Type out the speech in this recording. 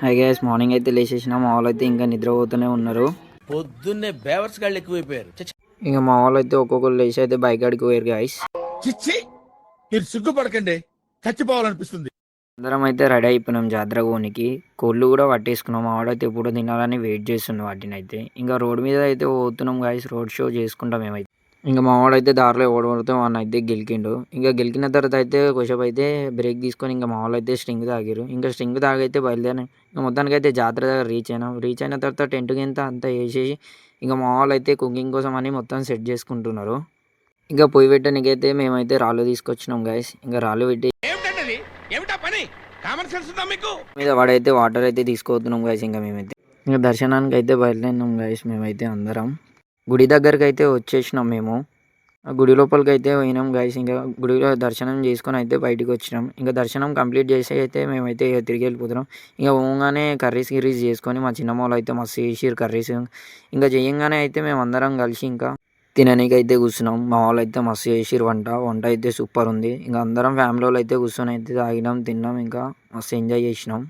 Hi guys, morning అయితే లేచేసిన. మా వాళ్ళు అయితే ఇంకా నిద్రపోతూనే ఉన్నారు. పొద్దున్నే బేవర్స్ గాళ్ళు ఎక్కువైపోయారు. ఇంకా మా వాళ్ళు అయితే ఒక్కొక్కరు లేచి అయితే బైక్ ఆడికి పోయారు గైస్. చిచ్చి, మీరు సిగ్గుపడకండి, చచ్చిపోవాలనిపిస్తుంది. అందరం అయితే రెడీ అయిపోయినాం జాతర కోనికి. కోళ్ళు కూడా పట్టేసుకున్నాం. మా వాడైతే ఎప్పుడు తినాలని వెయిట్ చేస్తున్నాం వాటిని అయితే. ఇంకా రోడ్ మీద అయితే పోతున్నాం గైస్, రోడ్ షో చేసుకుంటాం మేమైతే. ఇంకా మా వాడైతే దారిలో ఓడబడితే వాడిని అయితే గెలికిండు. ఇంకా గెలికిన తర్వాత అయితే కొంచెం అయితే బ్రేక్ తీసుకొని ఇంకా మా వాళ్ళు అయితే స్ట్రింగ్ తాగారు. ఇంకా స్ట్రింగ్ తాగైతే బయలుదేరి ఇంకా మొత్తానికి అయితే జాతర దగ్గర రీచ్ అయినాం. రీచ్ అయిన తర్వాత టెంట్ గింత అంతా వేసేసి ఇంకా మా వాళ్ళు అయితే కుకింగ్ కోసం అని మొత్తం సెట్ చేసుకుంటున్నారు. ఇంకా పొయ్యి పెట్టడానికైతే మేమైతే రాళ్ళు తీసుకొచ్చినాం గైస్. ఇంకా రాళ్ళు పెట్టి మీద వాడైతే వాటర్ అయితే తీసుకోతున్నాం గైస్. ఇంకా మేమైతే ఇంకా దర్శనానికి అయితే బయలుదేరినాం గైస్. మేమైతే అందరం గుడి దగ్గరికి అయితే వచ్చేసినాం మేము. ఆ గుడి లోపలికి అయితే పోయినాం గైస్. ఇంకా గుడిలో దర్శనం చేసుకొని అయితే బయటికి వచ్చినాం. ఇంకా దర్శనం కంప్లీట్ చేసి అయితే మేమైతే తిరిగి వెళ్ళిపోతున్నాం. ఇంకా పోగానే కర్రీస్ చేసుకొని మా చిన్నమ్మ వాళ్ళు అయితే మస్తు చేసిర్రు కర్రీస్. ఇంకా చేయంగానే అయితే మేము అందరం కలిసి ఇంకా తిననీకి అయితే కూర్చున్నాం. మా వాళ్ళు అయితే మస్తు చేసిర్రు వంట అయితే సూపర్ ఉంది. ఇంకా అందరం ఫ్యామిలీ వాళ్ళు అయితే కూర్చొని అయితే తాగినాం, తిన్నాం, ఇంకా మస్తు ఎంజాయ్ చేసినాం.